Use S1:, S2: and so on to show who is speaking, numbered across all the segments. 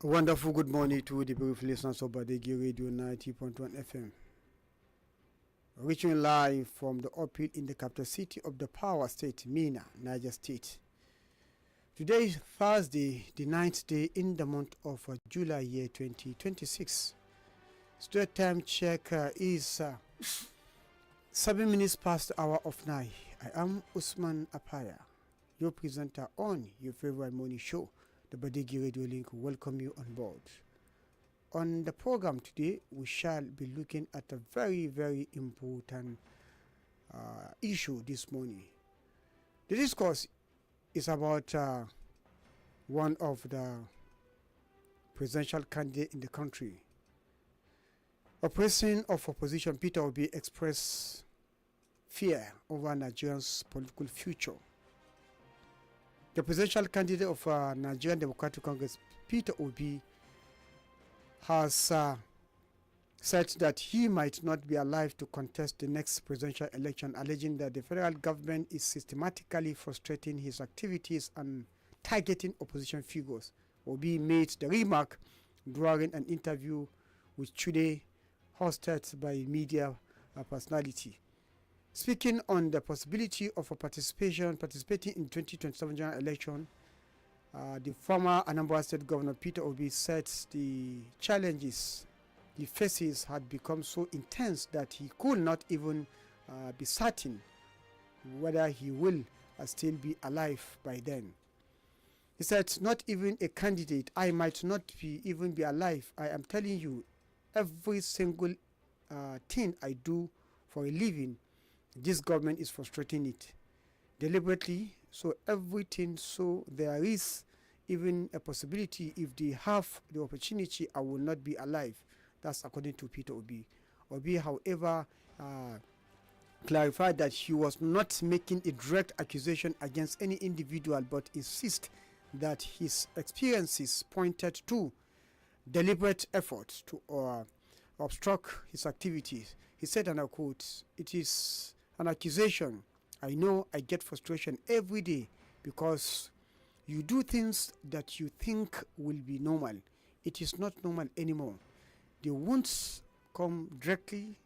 S1: Wonderful good morning to the beautiful listeners of Badeggi Radio 90.1 FM. Reaching live from the uphill in the capital city of the power state, Mina, Niger State. Today is Thursday, the 9th day in the month of July year 2026. Straight time check is 7 minutes past the hour of 9. I am Usman Apaya, your presenter on your favorite morning show, the Badeggi Radio Link. Welcome you on board. On the program today, we shall be looking at a very, very important issue this morning. The discourse is about one of the presidential candidates in the country. Oppressing of Opposition, Peter Obi, expressed fear over Nigeria's political future. The presidential candidate of Nigerian Democratic Congress, Peter Obi, has said that he might not be alive to contest the next presidential election, alleging that the federal government is systematically frustrating his activities and targeting opposition figures. Obi made the remark during an interview with Today, hosted by media personality. Speaking on the possibility of participating in 2027 general election, the former Anambra State Governor Peter Obi said the challenges he faces had become so intense that he could not even be certain whether he will still be alive by then. He said, "Not even a candidate. I might not even be alive. I am telling you, every single thing I do for a living, this government is frustrating it deliberately. So everything, so there is even a possibility if they have the opportunity, I will not be alive." That's according to Peter Obi. Obi, however, clarified that he was not making a direct accusation against any individual, but insists that his experiences pointed to deliberate efforts to obstruct his activities. He said, and I quote, "It is an accusation. I know I get frustration every day because you do things that you think will be normal. It is not normal anymore. They won't come directly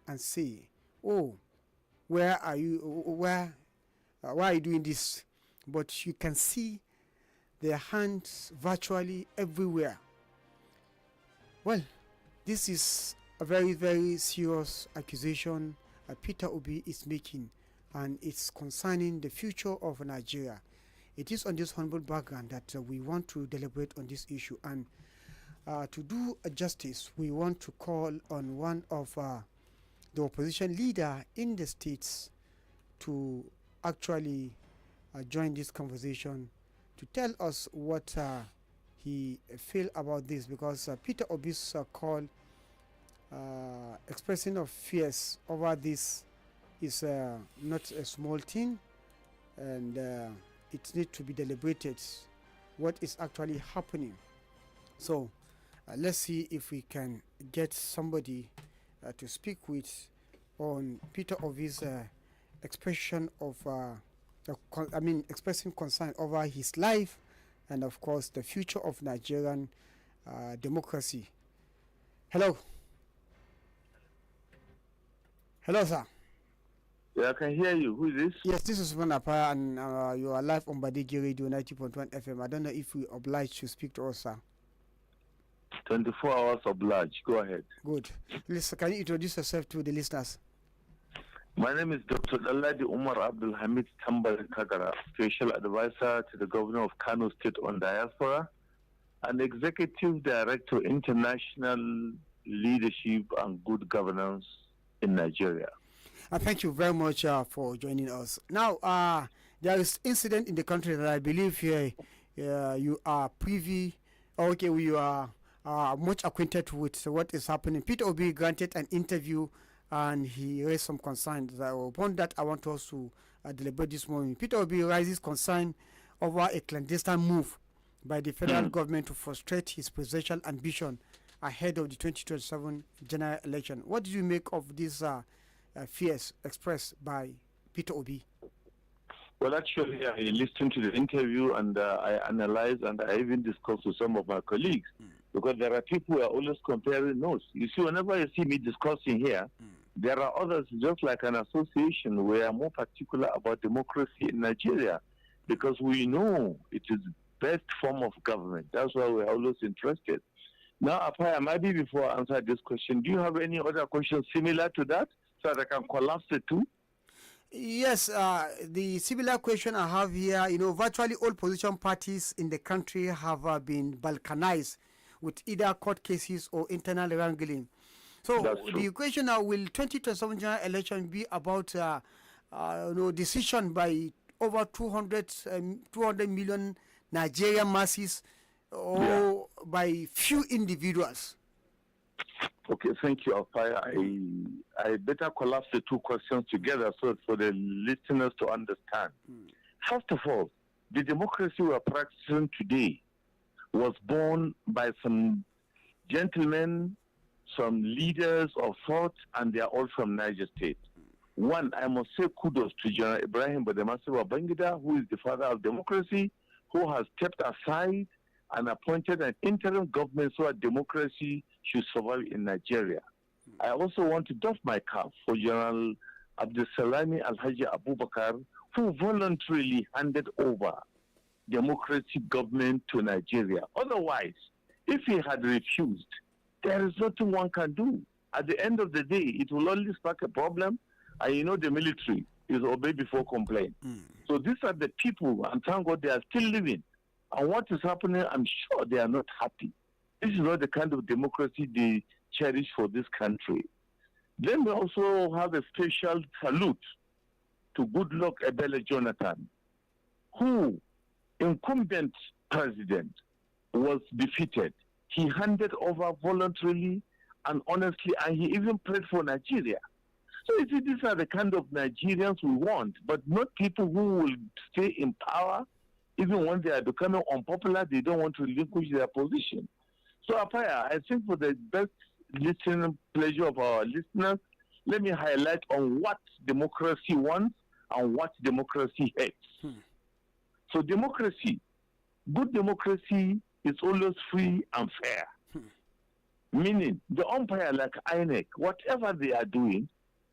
S1: and say, 'Oh, where are you? Why are you doing this?' But you can see their hands virtually everywhere." Well, this is a very, very serious accusation Peter Obi is making, and it's concerning the future of Nigeria. It is on this humble background that we want to deliberate on this issue, and to do justice, we want to call on one of the opposition leader in the states to actually join this conversation to tell us what he feel about this, because Peter Obi's call expressing of fears over this is not a small thing, and it needs to be deliberated what is actually happening. So let's see if we can get somebody to speak with on Peter Obi's expression of expressing concern over his life and of course the future of Nigerian democracy. Hello, sir.
S2: Yeah, I can hear you. Who is this?
S1: Yes, this is Manapa, and you are live on Badeggi Radio 90.1 FM. I don't know if we are obliged to speak to us, sir.
S2: 24 hours obliged. Go ahead.
S1: Good. Listen, can you introduce yourself to the listeners?
S2: My name is Dr. Daladi Umar Abdul Hamid Tambal Kagara, Special Advisor to the Governor of Kano State on Diaspora and Executive Director International Leadership and Good Governance in Nigeria.
S1: Thank you very much for joining us. Now, there is incident in the country that I believe you are privy. Okay, we are much acquainted with what is happening. Peter Obi granted an interview and he raised some concerns. Upon that, I want us to deliberate this morning. Peter Obi raises concern over a clandestine move by the federal government to frustrate his presidential ambition ahead of the 2027 general election. What do you make of these fears expressed by Peter Obi?
S2: Well, actually, I listened to the interview and I analyzed and I even discussed with some of my colleagues because there are people who are always comparing notes. You see, whenever you see me discussing here, there are others, just like an association, we are more particular about democracy in Nigeria because we know it is the best form of government. That's why we're always interested. Now, Apaya, maybe before I answer this question, do you have any other questions similar to that so that I can collapse the two?
S1: Yes, the similar question I have here, virtually all opposition parties in the country have been balkanized with either court cases or internal wrangling. So the question now, will 2027 general election be about decision by over 200 million Nigerian masses or by few individuals?
S2: Okay, thank you, Alfaya. I better collapse the two questions together so for the listeners to understand. First of all, the democracy we are practicing today was born by some gentlemen, some leaders of thought, and they are all from Niger State. One, I must say kudos to General Ibrahim Bademasi Babangida, who is the father of democracy, who has stepped aside and appointed an interim government so that democracy should survive in Nigeria. I also want to doff my cap for General Abdulsalami Alhaji Abubakar, who voluntarily handed over democratic government to Nigeria. Otherwise, if he had refused, there is nothing one can do. At the end of the day, it will only spark a problem, and the military is obey before complain. So these are the people, and thank God they are still living. And what is happening, I'm sure they are not happy. This is not the kind of democracy they cherish for this country. Then we also have a special salute to Goodluck Ebele Jonathan, who, incumbent president, was defeated. He handed over voluntarily and honestly, and he even prayed for Nigeria. So you see, these are the kind of Nigerians we want, but not people who will stay in power. Even when they are becoming unpopular, they don't want to relinquish their position. So, Apaya, I think for the best listening pleasure of our listeners, let me highlight on what democracy wants and what democracy hates. So, democracy, good democracy is always free and fair. Meaning, the umpire like INEC, whatever they are doing,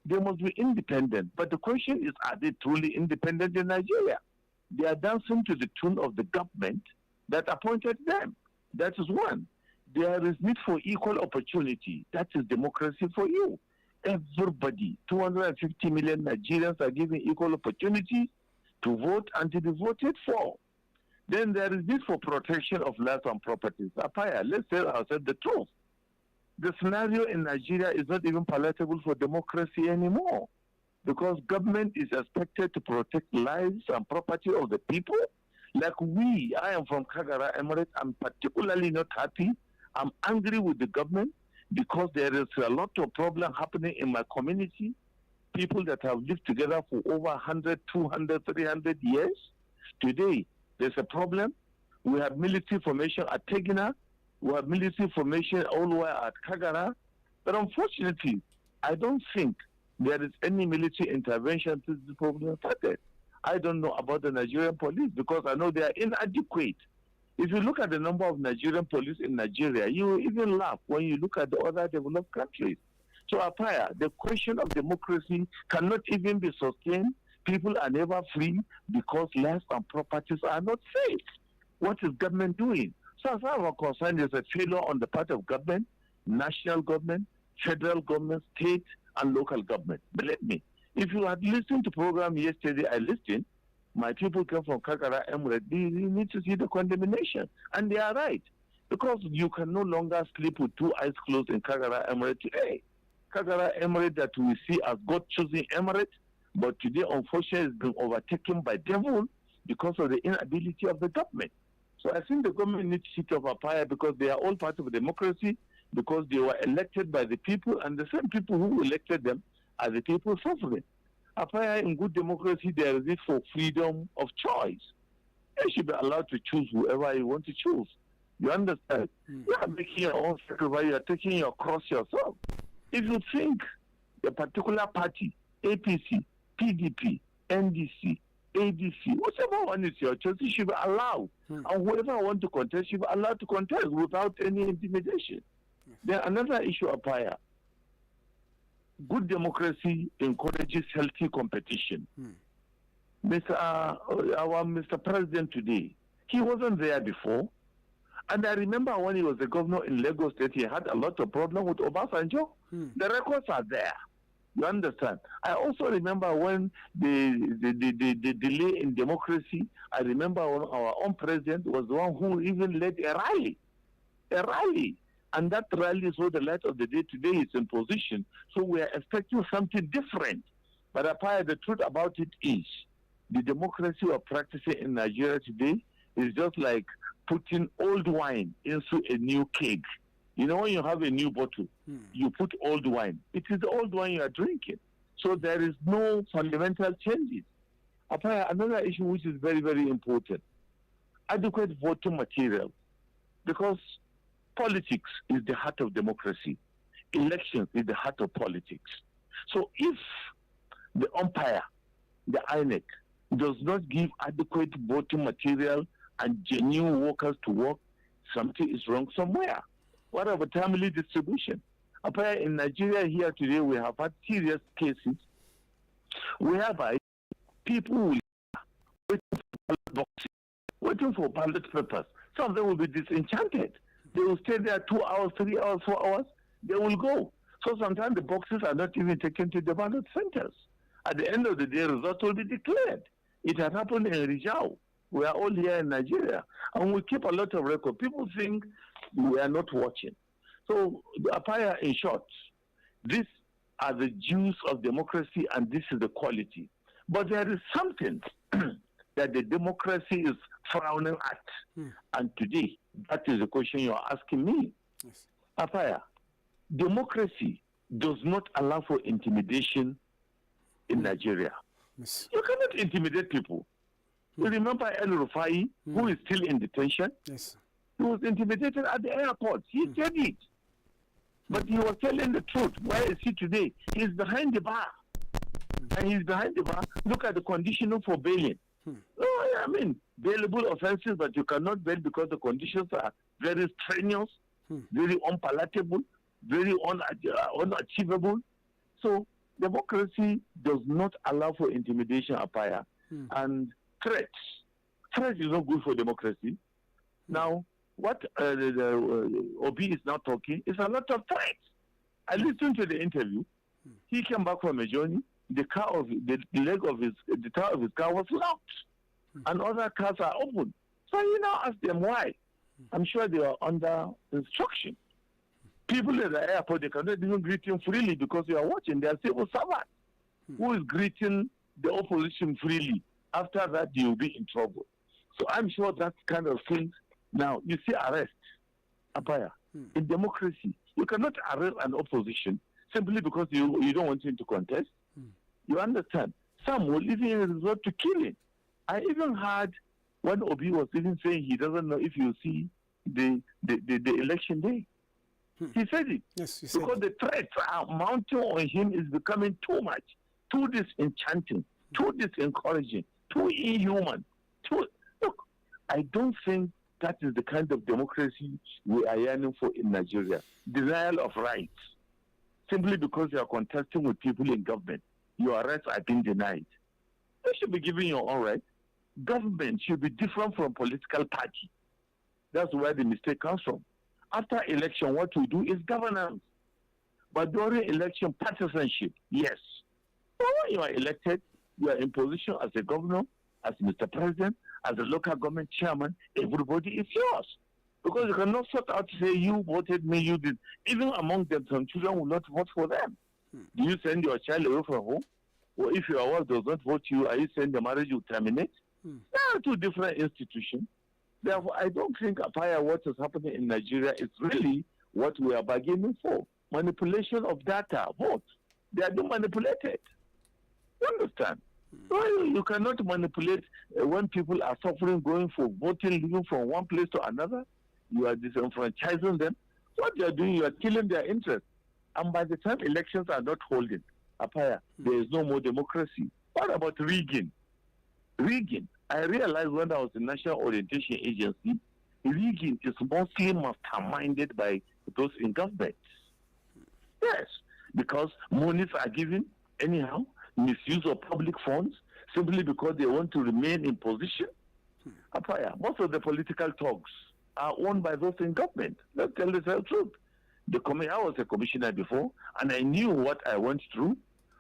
S2: they must be independent. But the question is, are they truly independent in Nigeria? They are dancing to the tune of the government that appointed them. That is one. There is need for equal opportunity. That is democracy for you. Everybody, 250 million Nigerians are given equal opportunity to vote and to be voted for. Then there is need for protection of lives and properties. Apaya, let's tell ourselves the truth. The scenario in Nigeria is not even palatable for democracy anymore, because government is expected to protect lives and property of the people. Like I am from Kagara Emirate, I'm particularly not happy. I'm angry with the government because there is a lot of problem happening in my community. People that have lived together for over 100, 200, 300 years. Today, there's a problem. We have military formation at Tegina. We have military formation all the way at Kagara. But unfortunately, I don't think there is any military intervention to the problem started. I don't know about the Nigerian police because I know they are inadequate. If you look at the number of Nigerian police in Nigeria, you will even laugh when you look at the other developed countries. So, Apaya, the question of democracy cannot even be sustained. People are never free because lives and properties are not safe. What is government doing? So, as far as I'm concerned, there's a failure on the part of government, national government, federal government, state, and local government. Believe me, if you had listened to the program yesterday, I listened. My people came from Kagara Emirate. They need to see the condemnation. And they are right. Because you can no longer sleep with two eyes closed in Kagara Emirate today. Kagara Emirate that we see as God-chosen Emirate, but today, unfortunately, is being overtaken by devil because of the inability of the government. So I think the government needs to sit up a fire because they are all part of democracy, because they were elected by the people, and the same people who elected them are the people suffering. Apaya, in good democracy, there is need for freedom of choice. You should be allowed to choose whoever you want to choose. You understand? You are making your own sacrifice. You are taking your cross yourself. If you think a particular party, APC, PDP, NDC, ADC, whichever one is your choice, you should be allowed. And whoever want to contest should be allowed to contest without any intimidation. Then another issue of fire. Good democracy encourages healthy competition. Our Mr. President today, he wasn't there before. And I remember when he was the governor in Lagos State, he had a lot of problems with Obasanjo. The records are there. You understand? I also remember when the delay in democracy, I remember when our own president was the one who even led a rally. And that rally saw the light of the day. Today is in position. So we are expecting something different. But the truth about it is, the democracy we are practicing in Nigeria today is just like putting old wine into a new keg. You know, when you have a new bottle, you put old wine. It is the old wine you are drinking. So there is no fundamental changes. Another issue which is very, very important, adequate voting material. Because politics is the heart of democracy. Elections is the heart of politics. So if the umpire, the INEC, does not give adequate voting material and genuine workers to work, something is wrong somewhere. What about timely distribution? Apparently in Nigeria here today, we have had serious cases whereby people will waiting for ballot boxes, waiting for ballot papers. Some of them will be disenchanted. They will stay there 2 hours, 3 hours, 4 hours. They will go. So sometimes the boxes are not even taken to the ballot centers. At the end of the day, results will be declared. It has happened in Rijau. We are all here in Nigeria, and we keep a lot of record. People think we are not watching. So, in short, these are the juice of democracy, and this is the quality. But there is something that the democracy is frowning at. And today, that is the question you are asking me. Yes. Democracy does not allow for intimidation in Nigeria. Yes. You cannot intimidate people. You remember El Rufai, who is still in detention? Yes. He was intimidated at the airport. He said it. But he was telling the truth. Where is he today? He's behind the bar. And he's behind the bar. Look at the conditioning for bailing. Bailable offenses, but you cannot bail because the conditions are very strenuous, very unpalatable, very unachievable. So democracy does not allow for intimidation, and threats. Threats is not good for democracy. Now, what Obi is now talking is a lot of threats. I listened to the interview. He came back from a journey. The tire of his car was locked, and other cars are open. So you now ask them why. I'm sure they are under instruction. People at the airport, they cannot even greet him freely because they are watching. They are civil servants who is greeting the opposition freely. After that, they will be in trouble. So I'm sure that kind of thing. Now, you see arrest, in democracy, you cannot arrest an opposition simply because you don't want him to contest. You understand? Some will even resort to killing. I even heard when Obi was even saying he doesn't know if you see the election day. He said it. Yes, he said because the threats are mounting on him is becoming too much, too disenchanting, too disencouraging, too inhuman. Look, I don't think that is the kind of democracy we are yearning for in Nigeria. Denial of rights. Simply because you are contesting with people in government, your rights are being denied. You should be given your own rights. Government should be different from political party. That's where the mistake comes from. After election, what we do is governance. But during election, partisanship, yes. But when you are elected, you are in position as a governor, as Mr. President, as a local government chairman, everybody is yours. Because you cannot sort out to say, you voted me, you did. Even among them, some children will not vote for them. Do you send your child away from home? Or if your wife does not vote you, are you saying the marriage will terminate? There are two different institutions. Therefore, I don't think what is happening in Nigeria is really what we are bargaining for. Manipulation of data, votes. They are being manipulated. You understand? Well, you cannot manipulate when people are suffering, going for voting, living from one place to another. You are disenfranchising them. What you are doing, you are killing their interest. And by the time elections are not holding, there is no more democracy. What about rigging? Rigging. I realized when I was in National Orientation Agency, rigging is mostly masterminded by those in government. Yes, because monies are given anyhow, misuse of public funds, simply because they want to remain in position. Most of the political talks are owned by those in government. Let's tell the truth. I was a commissioner before, and I knew what I went through.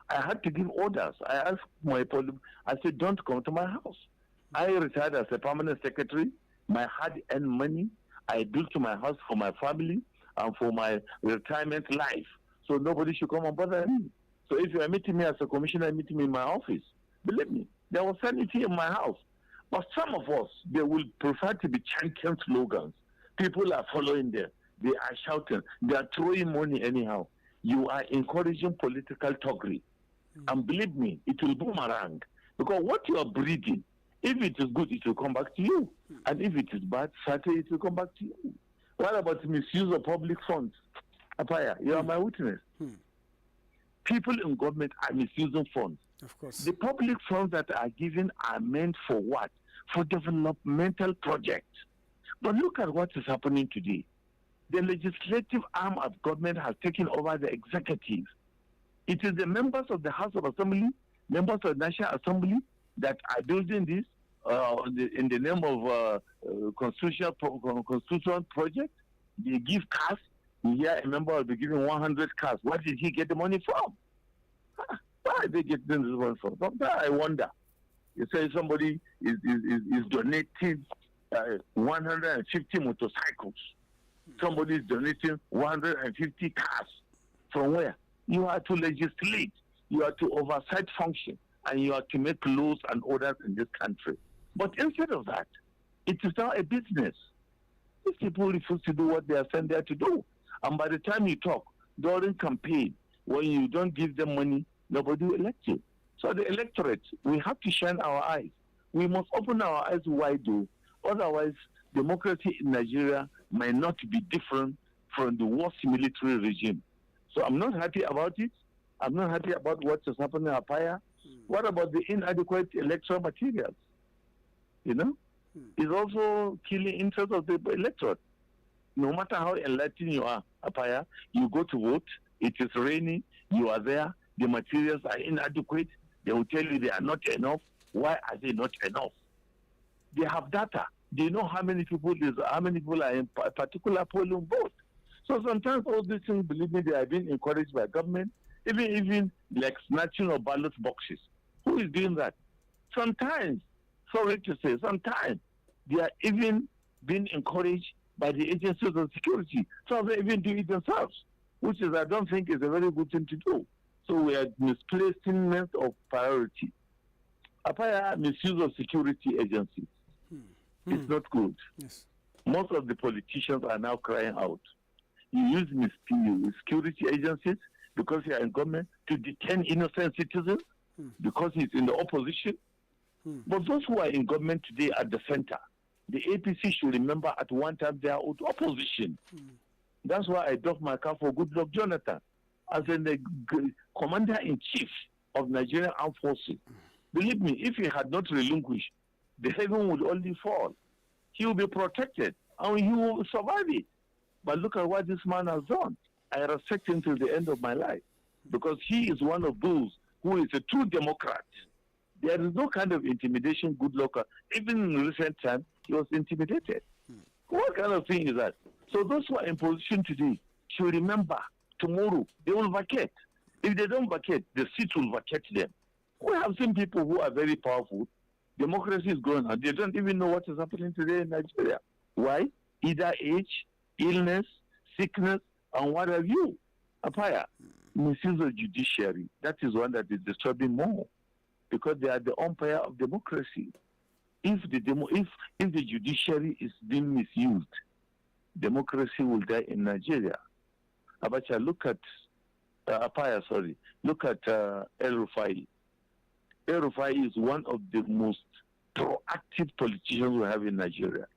S2: I had to give orders. I asked I said, don't come to my house. I retired as a permanent secretary. My hard-earned money, I built my house for my family and for my retirement life. So nobody should come and bother me. So if you are meeting me as a commissioner, meet me in my office. Believe me, there was sanity in my house. But some of us, they will prefer to be chanting slogans. People are following them. They are shouting. They are throwing money anyhow. You are encouraging political thuggery. And believe me, it will boomerang. Because what you are breeding, if it is good, it will come back to you. And if it is bad, certainly it will come back to you. What about misuse of public funds? Apaya, you are my witness. People in government are misusing funds.
S1: Of course.
S2: The public funds that are given are meant for what? For developmental projects. But look at what is happening today. The legislative arm of government has taken over the executive. It is the members of the House of Assembly, members of the National Assembly that are building this in the name of constitutional project. They give cars. You hear a member will be giving 100 cars. Where did he get the money from? Where are they getting this money from? Sometimes I wonder. You say somebody is donating 150 motorcycles. Somebody is donating 150 cars. From where? You are to legislate. You are to oversight function. And you are to make laws and orders in this country. But instead of that, it is now a business. These people refuse to do what they are sent there to do. And by the time you talk, during campaign, when you don't give them money, nobody will elect you. So the electorate, we have to shine our eyes. We must open our eyes wide, though. Otherwise, democracy in Nigeria might not be different from the worst military regime. So I'm not happy about it. I'm not happy about what is happening in Apaya. What about the inadequate electoral materials? You know? It's also killing interest of the electorate. No matter how enlightened you are, Apaya, you go to vote, it is raining, you are there, the materials are inadequate, they will tell you they are not enough. Why are they not enough? They have data. They know how many people are in a particular polling booth. So sometimes all these things, believe me, they are being encouraged by government, even like snatching of ballot boxes. Who is doing that? Sometimes, sorry to say, sometimes they are even being encouraged by the agencies of security. Some they even do it themselves, which is, I don't think, is a very good thing to do. So we are misplacement of priority. Apaya misuse of security agencies. It's not good.
S1: Yes.
S2: Most of the politicians are now crying out. You use security agencies because you are in government to detain innocent citizens because he's in the opposition. But those who are in government today at the center, the APC should remember at one time they are opposition. That's why I doff my cap for Goodluck Jonathan as the commander-in-chief of Nigerian Armed Forces. Believe me, if he had not relinquished, the heaven would only fall. He will be protected and he will survive it. But look at what this man has done. I respect him till the end of my life because he is one of those who is a true Democrat. There is no kind of intimidation, Goodluck. Even in recent times, he was intimidated. What kind of thing is that? So those who are in position today should remember tomorrow they will vacate. If they don't vacate, the seat will vacate them. We have seen people who are very powerful. Democracy is going on. They don't even know what is happening today in Nigeria. Why? Either age, illness, sickness, and what have you. Apaya, misuse of judiciary. That is one that is disturbing more because they are the umpire of democracy. If the judiciary is being misused, democracy will die in Nigeria. Abacha, look at look at El Rufai. El Rufai is one of the most proactive politicians we have in Nigeria.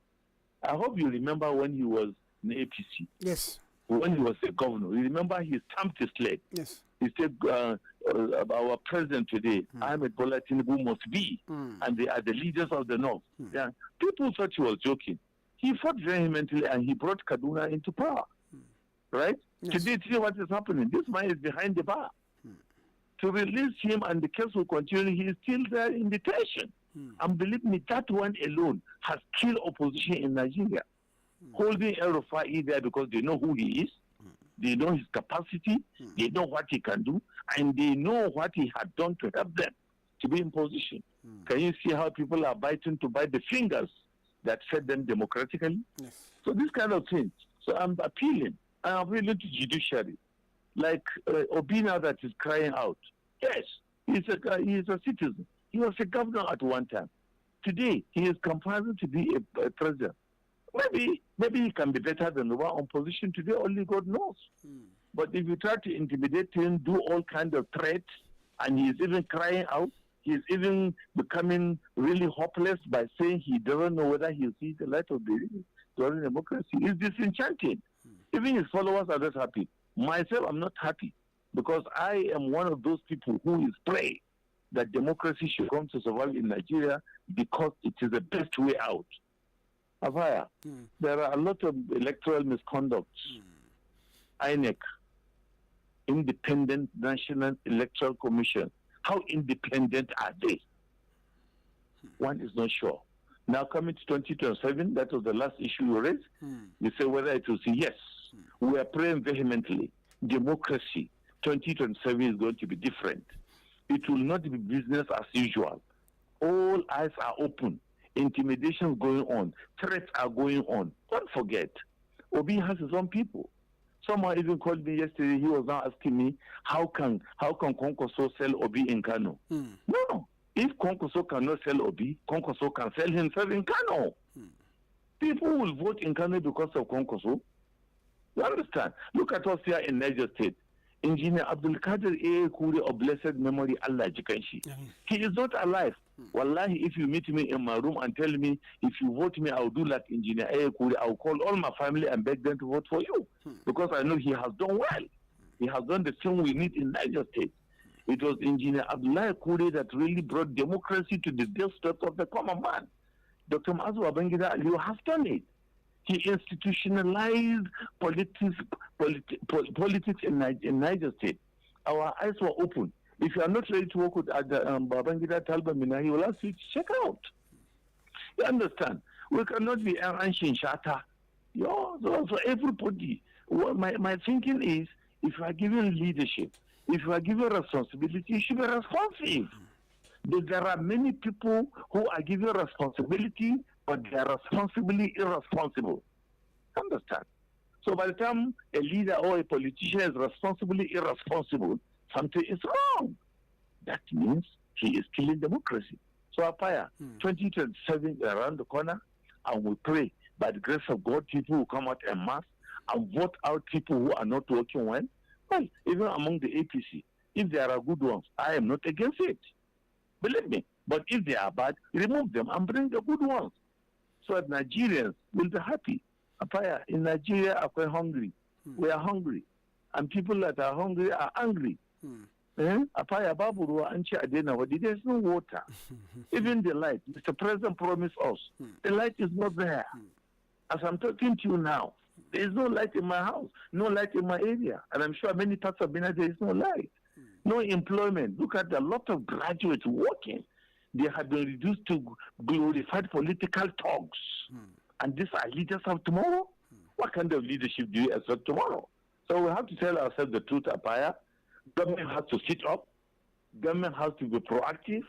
S2: I hope you remember when he was in APC.
S1: Yes.
S2: When he was a governor. You remember he stamped his leg.
S1: Yes.
S2: He said, our president today, Ahmed Bola Tinubu, must be, and they are the leaders of the North. Yeah. People thought he was joking. He fought vehemently and he brought Kaduna into power. Right?
S1: Yes.
S2: Today, see what is happening. This man is behind the bar. To release him and the case will continue, he is still there in detention. And believe me, that one alone has killed opposition in Nigeria. Holding El Rufai there because they know who he is, they know his capacity, they know what he can do, and they know what he had done to help them to be in position. Can you see how people are biting to bite the fingers that fed them democratically? Yes. So this kind of thing. So I'm appealing to judiciary. Like Obina that is crying out. Yes, he is a citizen. He was a governor at one time. Today, he is compelled to be a president. Maybe he can be better than the one on position today, only God knows. But if you try to intimidate him, do all kinds of threats, and he is even crying out, he is even becoming really hopeless by saying he doesn't know whether he'll see the light of the democracy. It's disenchanting. Even his followers are not happy. Myself, I'm not happy because I am one of those people who is praying that democracy should come to survive in Nigeria because it is the best way out. Avaya, there are a lot of electoral misconducts. INEC, Independent National Electoral Commission, how independent are they? One is not sure. Now coming to 2027, that was the last issue you raised. You say whether it will say yes. We are praying vehemently. Democracy, 2027 is going to be different. It will not be business as usual. All eyes are open. Intimidation going on. Threats are going on. Don't forget, Obi has his own people. Someone even called me yesterday. He was now asking me, how can Konkoso sell Obi in Kano? No. If Konkoso cannot sell Obi, Konkoso can sell himself in Kano. People will vote in Kano because of Konkoso. You understand? Look at us here in Niger State. Engineer Abdul Qadir A. Kuri of blessed memory, Allah Jikanshi. He is not alive. Wallahi, if you meet me in my room and tell me, if you vote me, I'll do like Engineer A. Kuri. I'll call all my family and beg them to vote for you. Because I know he has done well. He has done the thing we need in Niger State. It was Engineer Abdullah Kuri that really brought democracy to the doorstep of the common man. Dr. Mazu Babangida, you have done it. He institutionalized politics in Niger State. Our eyes were open. If you are not ready to work with Babangida Talbamina, he will ask you to check out. You understand? We cannot be an ancient shatter. So everybody, my thinking is, if you are given leadership, if you are given responsibility, you should be responsive. There are many people who are given responsibility, but they are responsibly irresponsible. Understand? So by the time a leader or a politician is responsibly irresponsible, something is wrong. That means he is killing democracy. So Apaya, 2027 is around the corner, and we pray by the grace of God, people will come out en masse and vote out people who are not working well. Well, even among the APC, if there are good ones, I am not against it. Believe me. But if they are bad, remove them and bring the good ones. So that Nigerians will be happy. Apaya, in Nigeria, are quite hungry. We are hungry. And people that are hungry are angry. Apaya, Baburu, Anchi Adena, there's no water. Even the light, Mr. President promised us, the light is not there. As I'm talking to you now, there is no light in my house, no light in my area. And I'm sure many parts of Benin, there is no light. No employment. Look at a lot of graduates working. They have been reduced to glorified political talks. And these are leaders of tomorrow? What kind of leadership do you expect tomorrow? So we have to tell ourselves the truth, Apaya. Government has to sit up. Government has to be proactive.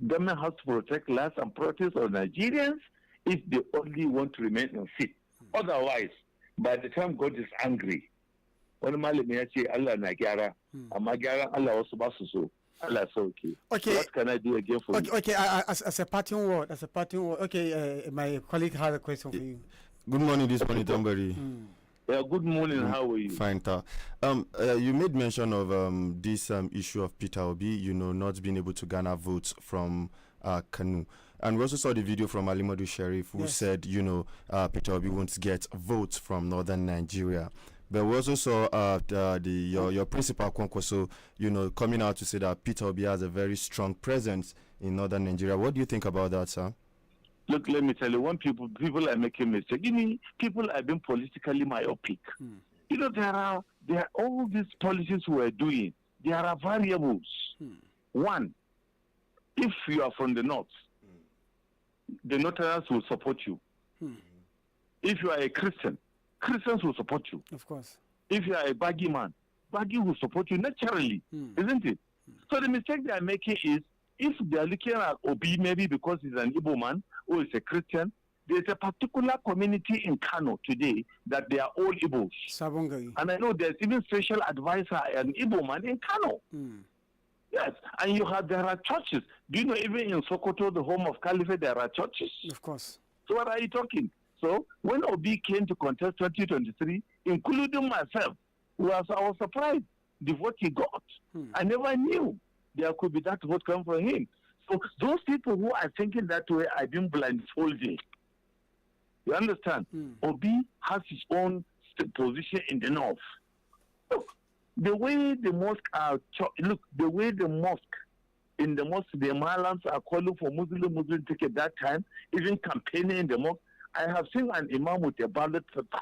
S2: Government has to protect lives and properties of Nigerians if they only want to remain in seat. Otherwise, by the time God is angry, wani malami ya ce Allah na gyara, amma gyaran Allah wasu ba su so. Allah sauke. Okay. What can I do again for you?
S1: Okay. As a parting word, okay, my colleague has a question for you.
S3: Good morning, this morning, Tambari.
S2: Yeah, good morning. How are you?
S3: Fine, Ta. You made mention of this issue of Peter Obi, not being able to garner votes from Kanu. And we also saw the video from Alimadu Sheriff who said, Peter Obi won't get votes from northern Nigeria. But we also saw your principal Kwankwaso, coming out to say that Peter Obi has a very strong presence in northern Nigeria. What do you think about that, sir?
S2: Look, let me tell you, when people are making mistakes, people are being politically myopic. There are all these policies we are doing. There are variables. One, if you are from the north, the Northerners will support you. If you are a Christian, Christians will support you.
S1: Of course.
S2: If you are a Badeggi man, Badeggi will support you naturally, isn't it? So the mistake they are making is, if they are looking at Obi maybe because he's an Igbo man or he's a Christian, there's a particular community in Kano today that they are all Igbos.
S1: Sabongari.
S2: And I know there's even special advisor, an Igbo man in Kano. Yes, and there are churches. Do you know even in Sokoto, the home of Caliphate, there are churches?
S1: Of course.
S2: So what are you talking? So when Obi came to contest 2023, including myself, I was surprised the vote he got. I never knew there could be that vote come from him. So those people who are thinking that way are being blindfolded. You understand? Obi has his own position in the north. Look, the way the mosque in the mosque, the Malams are calling for Muslim ticket that time, even campaigning in the mosque. I have seen an imam with a ballot paper.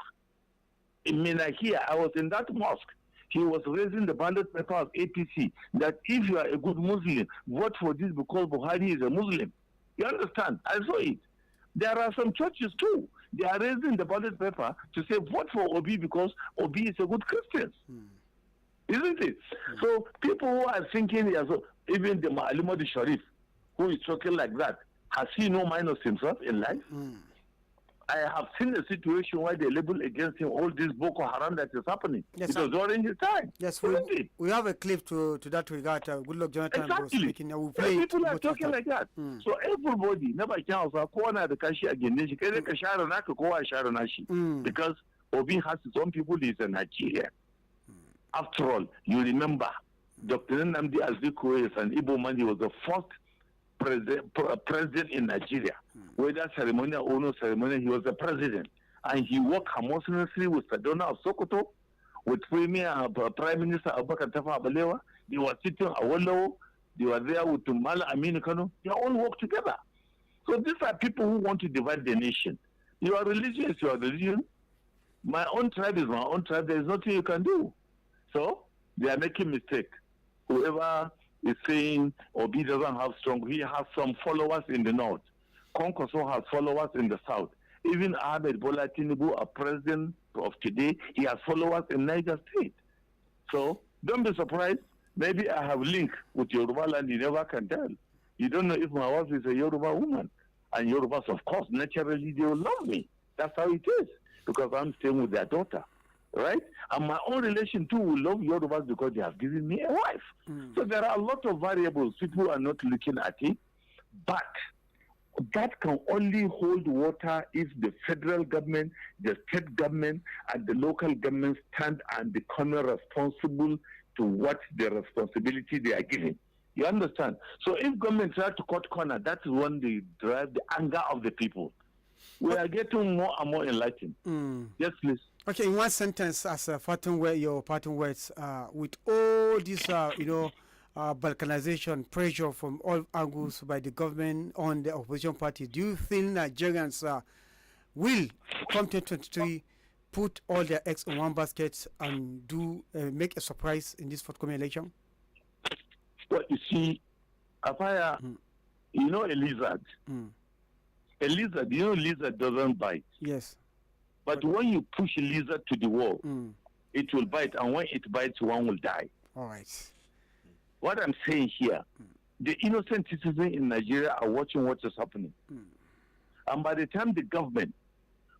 S2: In Mina here, I was in that mosque. He was raising the ballot paper of APC that if you are a good Muslim, vote for this because Buhari is a Muslim. You understand? I saw it. There are some churches too. They are raising the ballot paper to say vote for Obi because Obi is a good Christian. Isn't it? So people who are thinking, even the Ma'alimodi Sharif, who is talking like that, has he no mind of himself in life? I have seen a situation where they label against him all this Boko Haram that is happening. Yes, it was during his time.
S1: Yes, we have a clip to that regard. Good luck, Jonathan.
S2: Exactly.
S1: We'll play
S2: people are talking like that. So everybody, never can also corner the kashi against because Obi has his own people, he's a Nigerian. After all, you remember, Dr. Nnamdi Azikiwe is an Igbo man. He was the first president in Nigeria. Whether ceremonial or no ceremonial, he was the president. And he worked harmoniously with Sadona of Sokoto, with Prime Minister Abubakar Tafawa Balewa. They were sitting at Awolowo. They were there with Mala Aminu Kano. They all work together. So these are people who want to divide the nation. Your religion is your religion. My own tribe is my own tribe. There is nothing you can do. So they are making mistake. Whoever is saying Obi doesn't have strong, he has some followers in the north. Kwankwaso has followers in the south. Even Ahmed Bola Tinubu, a president of today, he has followers in Niger State. So don't be surprised. Maybe I have link with Yoruba land, you never can tell. You don't know if my wife is a Yoruba woman. And Yorubas, of course, naturally, they will love me. That's how it is. Because I'm staying with their daughter. Right? And my own relation too will love Yorubas because they have given me a wife. So there are a lot of variables. People are not looking at it. But that can only hold water if the federal government, the state government, and the local government stand and become responsible to what the responsibility they are given. You understand? So if government try to cut corner, that is when they drive the anger of the people. We are getting more and more enlightened. Yes, please.
S1: Okay, in one sentence, as a your parting words, with all this, balkanization pressure from all angles by the government on the opposition party, do you think Nigerians will, come 2023, put all their eggs in one basket and make a surprise in this forthcoming election?
S2: Well, you see, Afaya, a lizard. A lizard, lizard doesn't bite.
S1: Yes.
S2: But when you push a lizard to the wall, it will bite, and when it bites, one will die.
S1: All right.
S2: What I'm saying here, the innocent citizens in Nigeria are watching what is happening. And by the time the government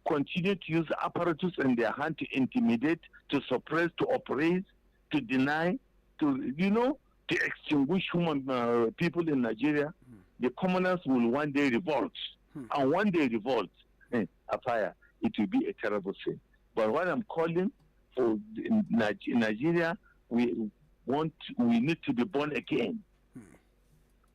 S2: continue to use apparatus in their hand to intimidate, to suppress, to oppress, to deny, to extinguish human people in Nigeria, the commoners will one day revolt. And one day revolt, a fire, it will be a terrible thing. But what I'm calling for in Nigeria, we need to be born again.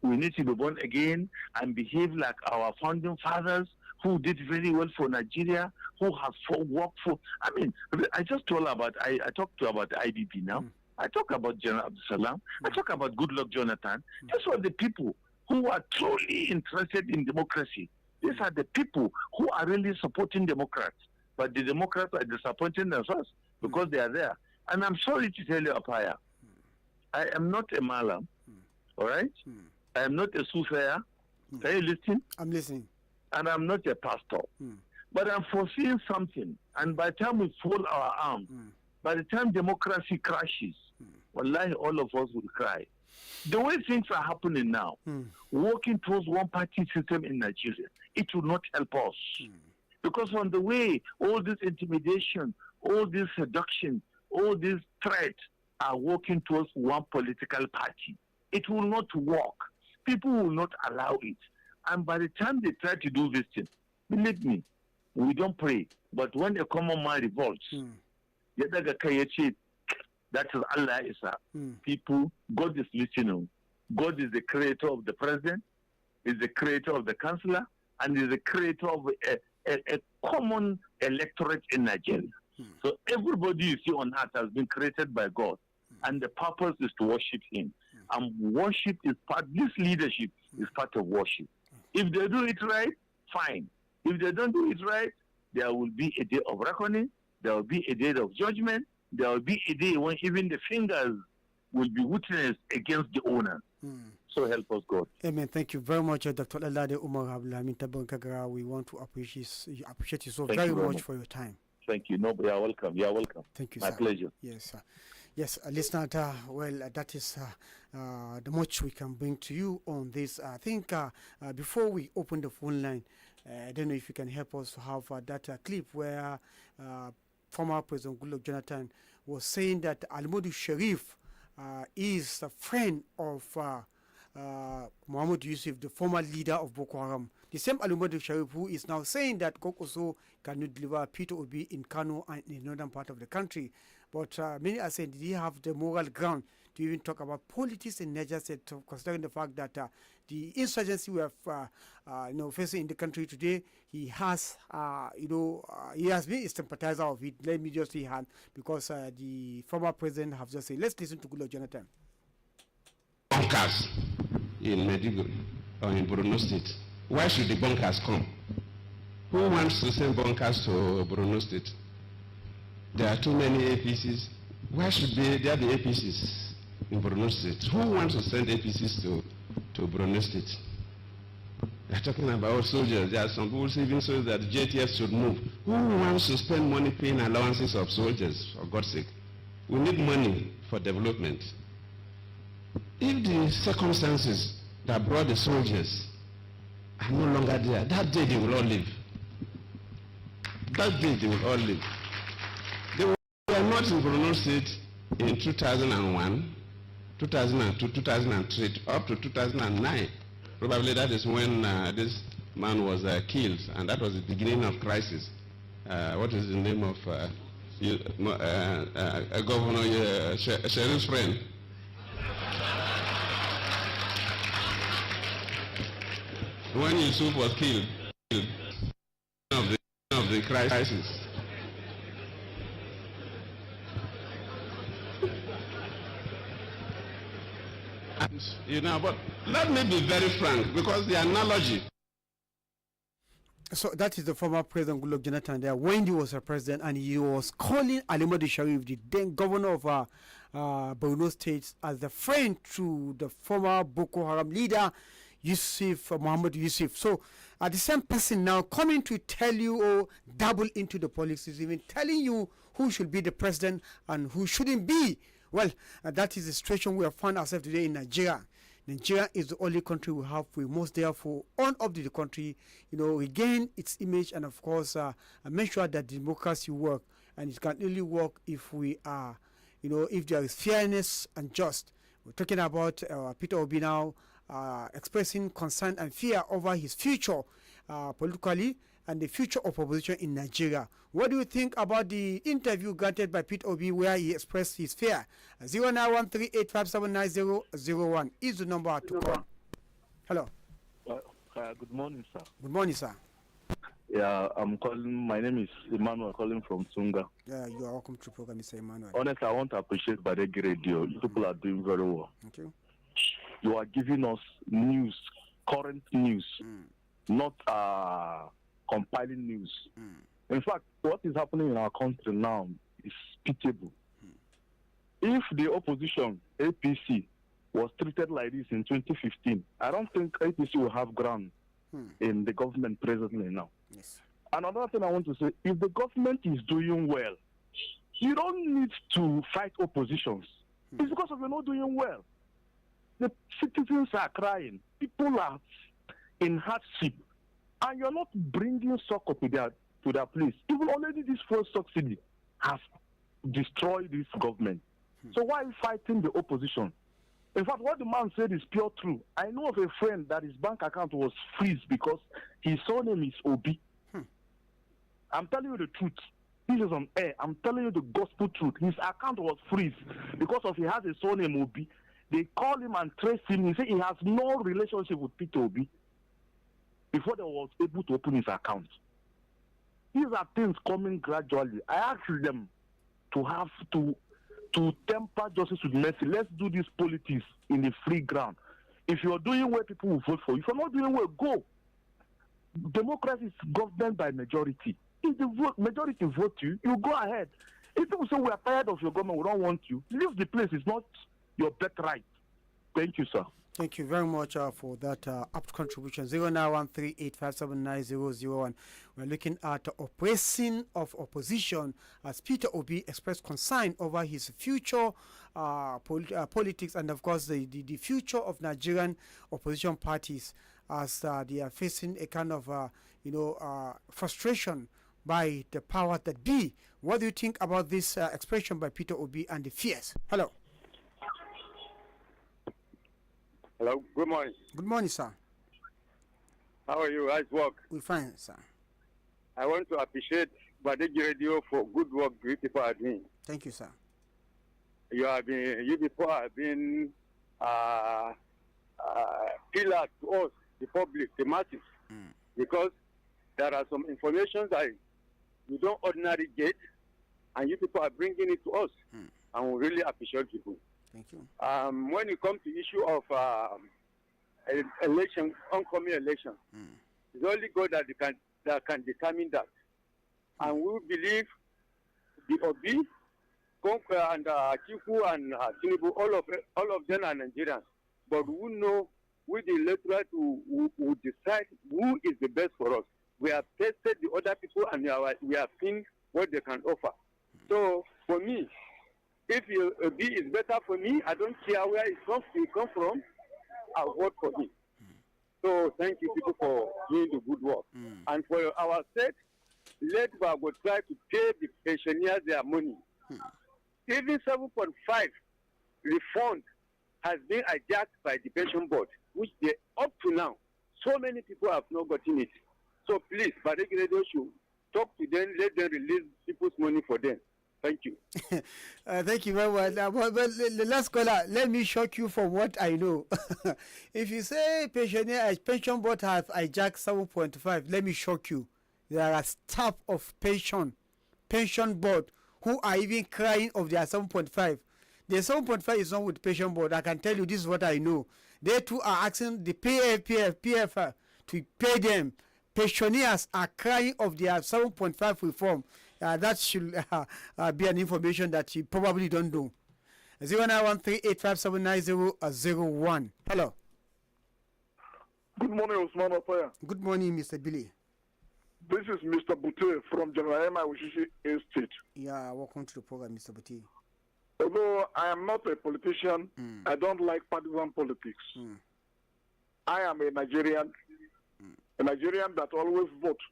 S2: We need to be born again and behave like our founding fathers who did very well for Nigeria, who has worked for. I mean, I just told about. I talked to about the IDP now. I talk about General Abdul Salam. I talk about Goodluck Jonathan. These are the people who are truly interested in democracy. These are the people who are really supporting Democrats. But the Democrats are disappointing themselves because they are there. And I'm sorry to tell you, Apaya, I am not a Malam, all right? I am not a Sufia. Are you listening?
S1: I'm listening.
S2: And I'm not a pastor. But I'm foreseeing something. And by the time we fold our arms, by the time democracy crashes, wallahi, all of us will cry. The way things are happening now, working towards one-party system in Nigeria, it will not help us. Because on the way, all this intimidation, all this seduction, all these threats are working towards one political party. It will not work. People will not allow it. And by the time they try to do this thing, believe me, we don't pray. But when a common man revolts, that is Allah Isa. People, God is listening. God is the creator of the president, is the creator of the councillor, and is the creator of a common electorate in Nigeria. So everybody you see on earth has been created by God, and the purpose is to worship Him. And worship is part. This leadership is part of worship. If they do it right, fine. If they don't do it right, there will be a day of reckoning. There will be a day of judgment. There will be a day when even the fingers will be witnessed against the owner. So help us God.
S1: Amen. Thank you very much, Dr. Alade Umar Abdulhamid Tabankagara. We want to appreciate you so very much for your time.
S2: Thank you. No, you are welcome. You are welcome.
S1: Thank you,
S2: My
S1: sir.
S2: pleasure.
S1: Yes, sir. Yes, listener, that is the much we can bring to you on this. I think before we open the phone line, I don't know if you can help us to have that clip where former President Goodluck Jonathan was saying that Almodu Sharif is a friend of Muhammad Yusuf, the former leader of Boko Haram. The same Almodu Sharif who is now saying that Kokoso cannot deliver Peter Obi in Kano and in the northern part of the country. But many are saying, did he have the moral ground to even talk about politics in Niger State, considering the fact that the insurgency we have facing in the country today, he has he has been a sympathizer of it. Let me just say hand, because the former president have just said, let's listen to Goodluck Jonathan.
S4: Bunkers in Maiduguri or in Borno State. Why should the bunkers come? Who wants to send bunkers to Borno State? There are too many APCs. Why should there be APCs in Borno State? Who wants to send APCs to Borno State? They're talking about soldiers. There are some people saying soldiers that the JTF should move. Who wants to spend money paying allowances of soldiers, for God's sake? We need money for development. If the circumstances that brought the soldiers are no longer there, that day they will all live. That day they will all live. They were not in Borno State in 2001, 2002, 2003, up to 2009. Probably that is when this man was killed, and that was the beginning of crisis. What is the name of Governor Sheriff's friend? When Yusuf was killed, of the crisis. And, but let me be very frank, because the analogy.
S1: So that is the former President Goodluck Jonathan there when he was a president, and he was calling Alimadu Sharif, the then governor of Borno State, as the friend to the former Boko Haram leader, Muhammad Yusuf. So the same person now coming to tell you or dabble into the politics, even telling you who should be the president and who shouldn't be. Well, that is the situation we have found ourselves today in Nigeria. Nigeria is the only country we have. We must therefore own up to the country, regain its image, and of course make sure that democracy work. And it can only work if we are, if there is fairness and just. We're talking about Peter Obi now expressing concern and fear over his future politically and the future of opposition in Nigeria. What do you think about the interview granted by Peter Obi where he expressed his fear? 0913857901 is the number to call. Hello.
S2: Good morning, sir.
S1: Good morning, sir.
S2: Yeah, I'm calling. My name is Emmanuel, calling from Tunga.
S1: Yeah, you are welcome to the program, Mr. Emmanuel.
S2: Honestly, I want to appreciate Badeggi Radio. You people are doing very well.
S1: Thank you.
S2: You are giving us news, current news, not compiling news. In fact, what is happening in our country now is pitiable. If the opposition, APC, was treated like this in 2015, I don't think APC will have ground in the government presently now.
S1: Yes.
S2: Another thing I want to say, if the government is doing well, you don't need to fight oppositions. It's because of you're not doing well. The citizens are crying. People are in hardship. And you're not bringing succor to their place. Even already this fuel subsidy has destroyed this government. So why are you fighting the opposition? In fact, what the man said is pure true. I know of a friend that his bank account was freezed because his surname is Obi. I'm telling you the truth. This is on air. I'm telling you the gospel truth. His account was freezed because of he has a surname Obi. They call him and trace him. He said he has no relationship with Peter Obi before they was able to open his account. These are things coming gradually. I asked them to have to temper justice with mercy. Let's do this politics in the free ground. If you're doing well, people will vote for you. If you're not doing well, go. Democracy is governed by majority. If the majority vote you, you go ahead. If people say we are tired of your government, we don't want you, leave the place. It's not your birthright. Thank you, sir.
S1: Thank you very much for that apt contribution. 0913-857-9001. We're looking at Oppressing of Opposition as Peter Obi expressed concern over his future politics and, of course, the future of Nigerian opposition parties as they are facing a kind of, frustration by the power that be. What do you think about this expression by Peter Obi and the fears? Hello.
S5: Hello, good morning.
S1: Good morning, sir.
S5: How are you? How's work?
S1: We're fine, sir.
S5: I want to appreciate Badeggi Radio for good work you people are doing.
S1: Thank you, sir.
S5: You people have been pillars to us, the public, the masses, because there are some information that we don't ordinarily get, and you people are bringing it to us, and we really appreciate people.
S1: Thank you.
S5: When it comes to issue of election, oncoming election, it's only God that can determine that. And we believe the Obi, Konka, and Chifu and Tinubu, all of them are Nigerians. But we know with the electorate who decide who is the best for us. We have tested the other people and we have seen what they can offer. So for me, if Obi is better for me, I don't care where it comes from, I'll vote for him. So thank you people for doing the good work. And for our sake, let us go try to pay the pensioners their money. Even 7.5 refund has been hijacked by the pension board, which they up to now, so many people have not gotten it. So please, Badeggi Radio should talk to them, let them release people's money for them. Thank you.
S1: Thank you very much. But the last caller, let me shock you from what I know. If you say pension board have hijacked 7.5, let me shock you. There are staff of pension board who are even crying of their 7.5. The 7.5 is not with pension board. I can tell you this is what I know. They too are asking the PF to pay them. Pensioners are crying of their 7.5 reform. That should be an information that you probably don't know. 0913-857-9001. Hello.
S6: Good morning, Osman Opaya.
S1: Good morning, Mr. Billy.
S6: This is Mr. Bute from General Wishishi Estate.
S1: Yeah, welcome to the program, Mr. Bute.
S6: Although I am not a politician, I don't like partisan politics. I am a Nigerian that always votes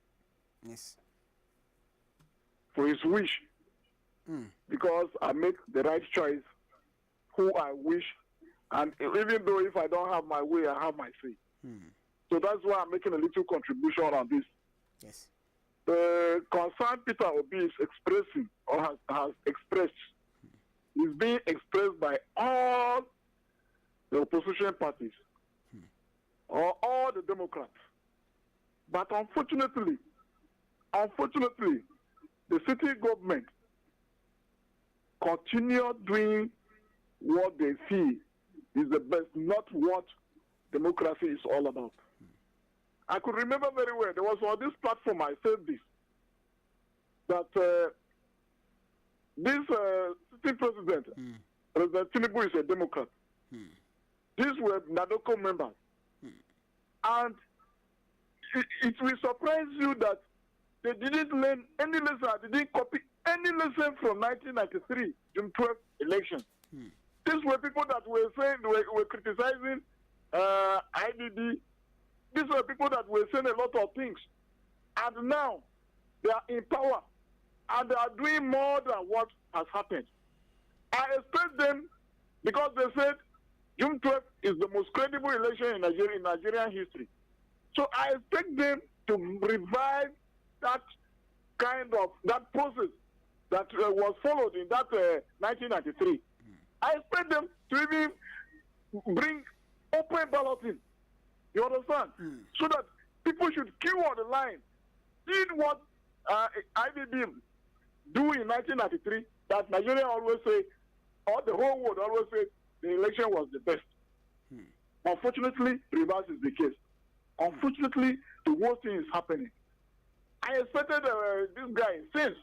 S6: for his wish, because I make the right choice, who I wish, and even though if I don't have my way, I have my say. So that's why I'm making a little contribution on this.
S1: Yes.
S6: The concern Peter Obi is expressing or has expressed is being expressed by all the opposition parties or all the Democrats. But unfortunately, Unfortunately, the city government continue doing what they see is the best, not what democracy is all about. I could remember very well, there was on this platform I said this, that this city president, President Tinubu, is a Democrat. These were Nadoko members. And it will surprise you that they didn't learn any lesson, they didn't copy any lesson from 1993, June 12th election. These were people that were saying, were criticizing IDD. These were people that were saying a lot of things. And now they are in power and they are doing more than what has happened. I expect them, because they said June 12th is the most credible election in Nigerian history. So I expect them to revive that kind of, that process that was followed in that 1993. I expect them to even bring open balloting. You understand? So that people should queue on the line. Did what IDB do in 1993, that Nigeria always say, or the whole world always say, the election was the best. Unfortunately, reverse is the case. Unfortunately, the worst thing is happening. I expected this guy since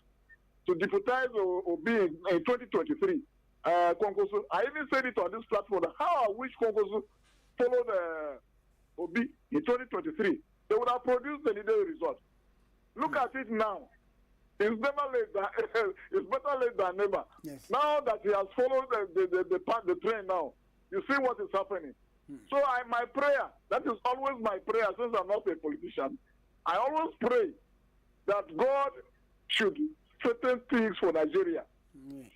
S6: to deputize or be in 2023. Kongosu. I even said it on this platform. How I wish Kongosu followed Obi in 2023. They would have produced the leader result. Look at it now. It's never late than, it's better late than never.
S1: Yes.
S6: Now that he has followed the train now, you see what is happening. So my prayer, that is always my prayer since I'm not a politician. I always pray that God should certain things for Nigeria,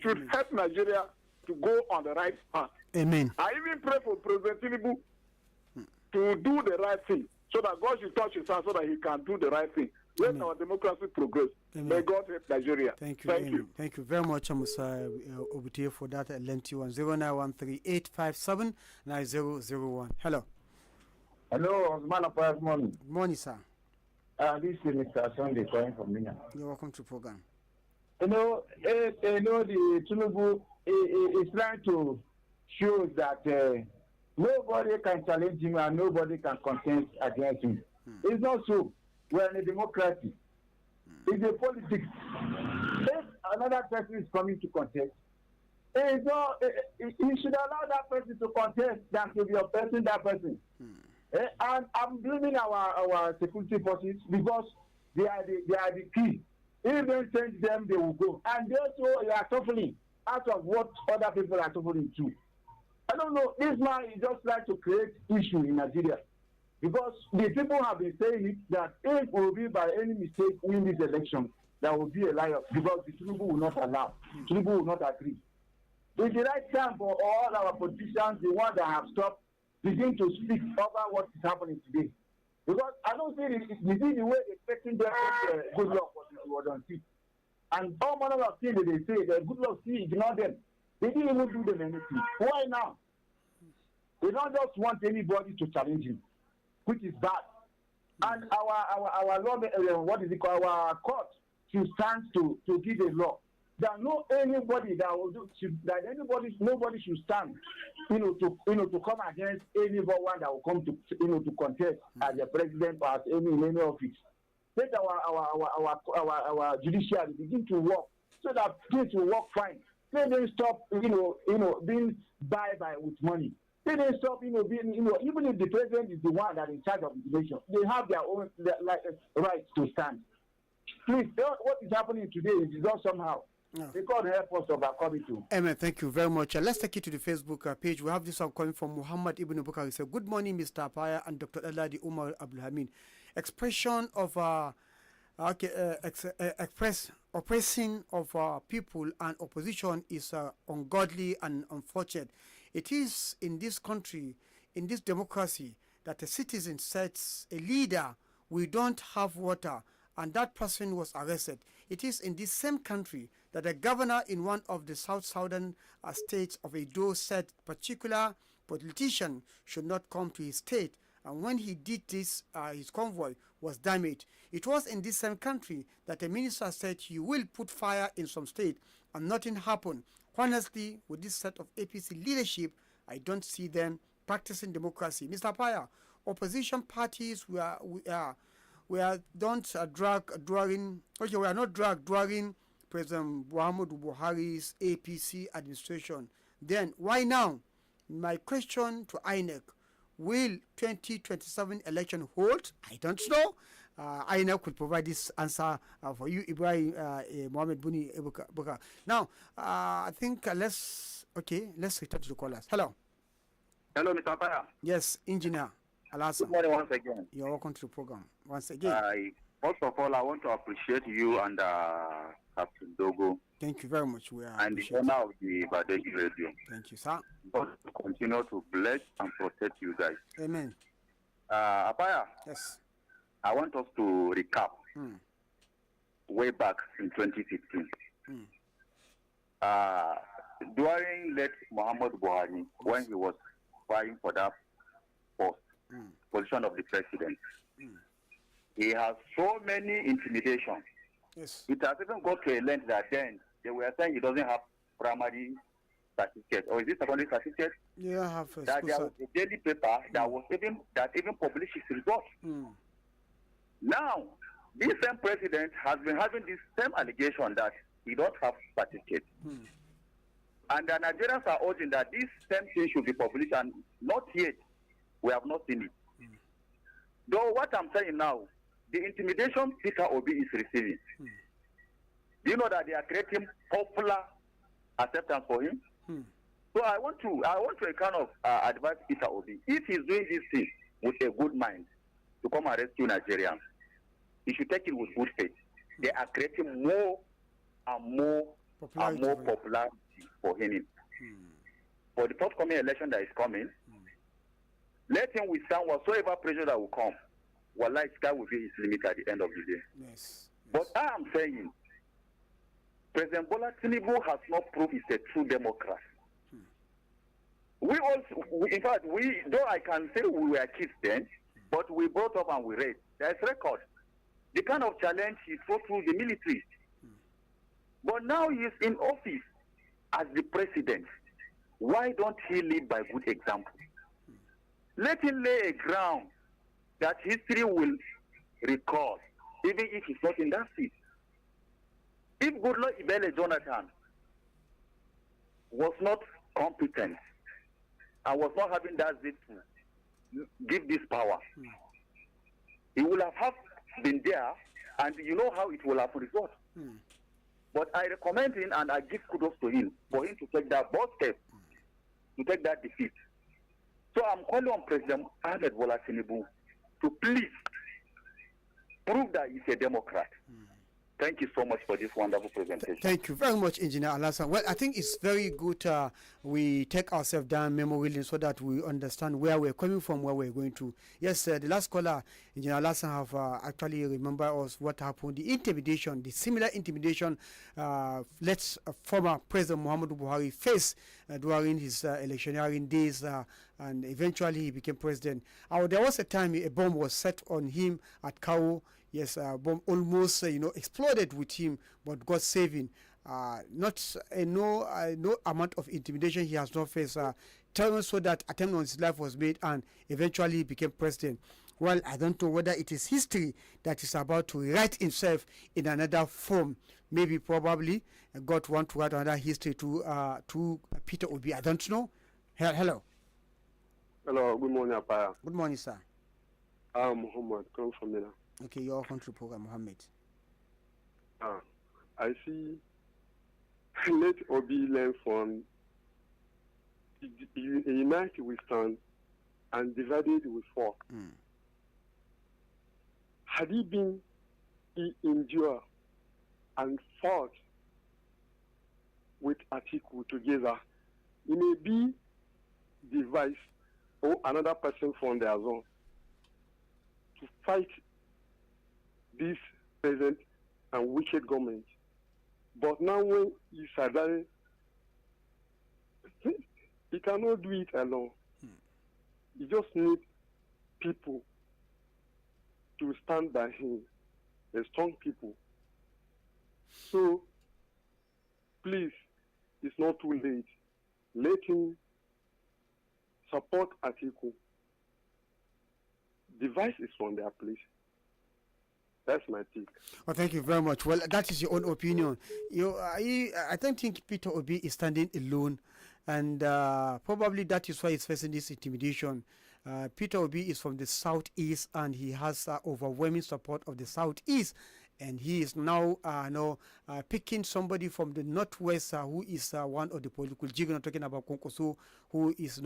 S6: should help Nigeria to go on the right path.
S1: Amen.
S6: I even pray for President Tinubu to do the right thing, so that God should touch his hand so that he can do the right thing. Let our democracy progress.
S1: Amen.
S6: May God help Nigeria.
S1: Thank you.
S6: Thank you.
S1: Thank you very much, Musa Obutie, for that lengthy one. 0913-857-9001. Hello.
S7: Hello, Osman Apayas morning.
S1: Good morning, sir.
S7: This is Mr. Sunday calling from Mina.
S1: You're welcome to the program.
S7: The Tinubu is trying to show that nobody can challenge him and nobody can contest against him. It's not so. We're in a democracy. It's a politics. If another person is coming to contest, you should allow that person to contest than to be oppressing that person. And I'm blaming our security forces because they are the key. If they change them, they will go. And they also are suffering out of what other people are suffering too. I don't know. This man is just trying to create issue in Nigeria. Because the people have been saying it, that if we will be by any mistake win this election, there will be a liar, because the Tinubu will not allow. Tinubu will not agree. It's the right time for all our politicians, the ones that have stopped, begin to speak over what is happening today. Because I don't see the way they're expecting them good luck was on seat. And all manner of things that they say, the good luck, see, ignore them. They didn't even do them anything. Why now? They don't just want anybody to challenge him, which is bad. And our law, what is it called? Our court should stand to give a law that anybody that will do nobody should stand, to come against anyone that will come to contest as a president or as any office. Let our judiciary begin to work so that things will work fine. Let them stop, being buy with money. They didn't stop, being, even if the president is the one that is in charge of the nation, they have their own rights to stand. Please, what is happening today is just somehow.
S1: No.
S7: They can't help us overcome it too.
S1: Amen. Thank you very much. Let's take it to the Facebook page. We have this one coming from Muhammad Ibn Bukar. He said, "Good morning, Mr. Apaya and Dr. Eladi Umar Abdulhamid. Expression of oppressing of people and opposition is ungodly and unfortunate. It is in this country, in this democracy, that a citizen sets a leader. We don't have water, and that person was arrested. It is in this same country that a governor in one of the southern states of Edo said particular politician should not come to his state And when he did this, his convoy was damaged. It was in this same country that a minister said he will put fire in some state, and nothing happened. Honestly, with this set of APC leadership, I don't see them practicing democracy. Mr. Paya, opposition parties we are don't we are not dragging President Muhammadu Buhari's APC administration. Then why now? My question to INEC: will 2027 election hold? I don't know. INEC could provide this answer for you, Ibrahim Mohammed Buni Ebuka. Now, I think let's return to the callers. Hello.
S8: Hello, Mr. Paya.
S1: Yes, Engineer Alasa.
S8: Good morning once again.
S1: You're welcome to the program once again.
S8: First of all, I want to appreciate you and Captain Dogo.
S1: Thank you very much.
S8: And the owner of the Badeggi Radio.
S1: Thank you, sir.
S8: God continue to bless and protect you guys.
S1: Amen.
S8: Apaya.
S1: Yes.
S8: I want us to recap way back in 2015. During late Muhammad Buhari, when he was vying for that position of the president, he has so many intimidations.
S1: Yes.
S8: It has even got to a length that then they were saying he doesn't have primary certificate, or is it secondary certificate?
S1: Yeah, I have
S8: that there was a daily paper that was even published his results. Now, this same president has been having this same allegation that he don't have certificate. And the Nigerians are urging that this same thing should be published, and not yet. We have not seen it. Though what I'm saying now, the intimidation Peter Obi is receiving, do you know that they are creating popular acceptance for him? So I want to kind of advise Peter Obi, if he's doing this thing with a good mind to come and rescue Nigerians, he should take it with good faith. They are creating more and more popularity for him. For the forthcoming election that is coming, let him withstand whatsoever pressure that will come. Wallahi, sky will be his limit at the end of the day.
S1: Yes.
S8: But I am saying, President Bola Tinubu has not proved he's a true Democrat. In fact, though I can say we were kids then, but we brought up and we read. There's record. The kind of challenge he threw through the military. But now he is in office as the president. Why don't he lead by good example? Let him lay a ground that history will record, even if he's not in that seat. If Goodluck Ibele Jonathan was not competent and was not having that zip to give this power, he would have been there, and you know how it will have result. But I recommend him and I give kudos to him for him to take that bold step, to take that defeat. So I'm calling on President Ahmed Bola Tinubu to please prove that he's a Democrat. Thank you so much for this wonderful presentation.
S1: Thank you very much, Engineer Alasan. Well, I think it's very good we take ourselves down memory lane so that we understand where we're coming from, where we're going to. Yes, the last caller, Engineer Alasan, have actually remembered us what happened. The intimidation, the similar intimidation let former President Muhammadu Buhari face during his electioneering days, and eventually he became president. There was a time a bomb was set on him at Kao. Yes, bomb almost exploded with him, but God saving. No amount of intimidation he has not faced. So that attempt on his life was made, and eventually he became president. Well, I don't know whether it is history that is about to rewrite itself in another form. Maybe, probably, God want to write another history to Peter Obi. I don't know. Hello.
S9: Hello. Good morning, Apaya.
S1: Good morning, sir.
S9: I'm Muhammad, coming from Mina.
S1: Okay, your country program, Mohammed.
S9: I see. Let Obi learn from united we stand and divided we fall. Had he endured and fought with Atiku together, he may be the vice or another person from their zone to fight this present and wicked government. But now when he suddenly, he cannot do it alone. He just needs people to stand by him, the strong people. So, please, it's not too late. Let him support Atiku. Device is from their place. That's my take.
S1: Well, thank you very much. Well, that is your own opinion. I don't think Peter Obi is standing alone, and probably that is why he's facing this intimidation. Peter Obi is from the southeast, and he has overwhelming support of the southeast, and he is now picking somebody from the northwest who is one of the political juggernaut, talking about Konkoso, who is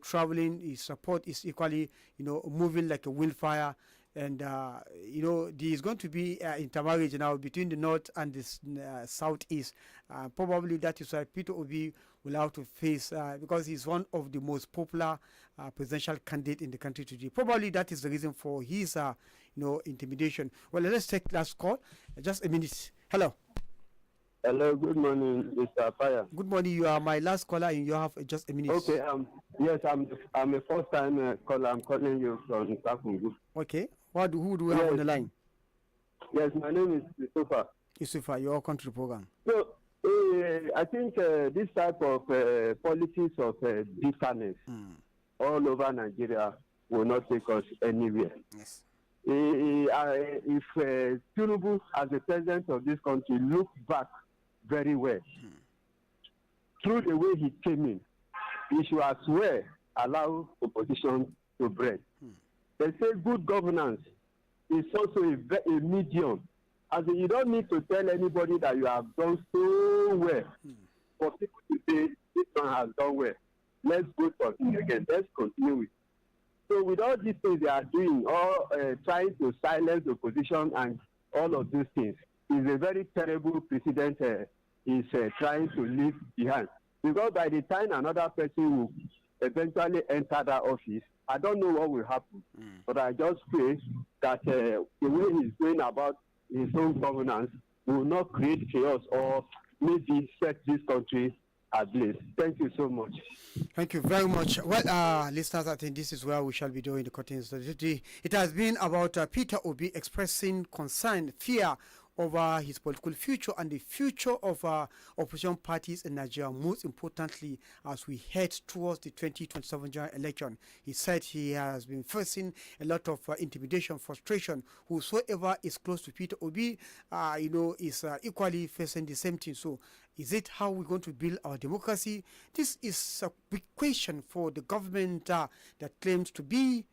S1: traveling. His support is equally moving like a wildfire. And there is going to be intermarriage now between the north and the southeast. Probably that is why Peter Obi will have to face, because he's one of the most popular presidential candidate in the country today. Probably that is the reason for his intimidation. Well, let's take last call. Just a minute. Hello.
S10: Hello, good morning, Mr. Fire.
S1: Good morning. You are my last caller, and you have just a minute.
S10: Okay. Yes, I'm a first-time caller. I'm calling you from Kakungu.
S1: Okay. Who do we have on the line?
S10: Yes, my name is Yusufa.
S1: Yusufa, your country program.
S10: So, I think this type of politics of bitterness all over Nigeria will not take us anywhere.
S1: Yes.
S10: If Tinubu, as the president of this country, looks back very well through the way he came in, he should as well allow opposition to breathe. They say good governance is also a medium. As in, you don't need to tell anybody that you have done so well for people to say this one has done well. Let's go continue again. Let's continue with. So with all these things they are doing, or trying to silence the opposition and all of these things, is a very terrible precedent is trying to leave behind. Because by the time another person will eventually enter that office, I don't know what will happen. But I just pray that the way he's going about his own governance will not create chaos or maybe set this country ablaze. Thank you so much.
S1: Thank you very much. Well, listeners, I think this is where we shall be doing the curtains. It has been about Peter Obi expressing concern, fear over his political future and the future of opposition parties in Nigeria, most importantly as we head towards the 2027 general election. He said he has been facing a lot of intimidation, frustration. Whosoever is close to Peter Obi, is equally facing the same thing. So is it how we're going to build our democracy? This is a big question for the government that claims to be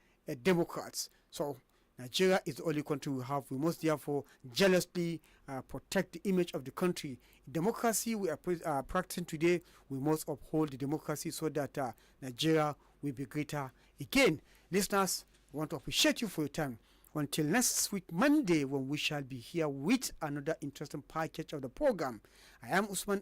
S1: Democrats. So Nigeria is the only country we have. We must therefore jealously protect the image of the country. Democracy we are practicing today, we must uphold the democracy so that Nigeria will be greater again. Listeners, I want to appreciate you for your time. Until next week, Monday, when we shall be here with another interesting package of the program. I am Usman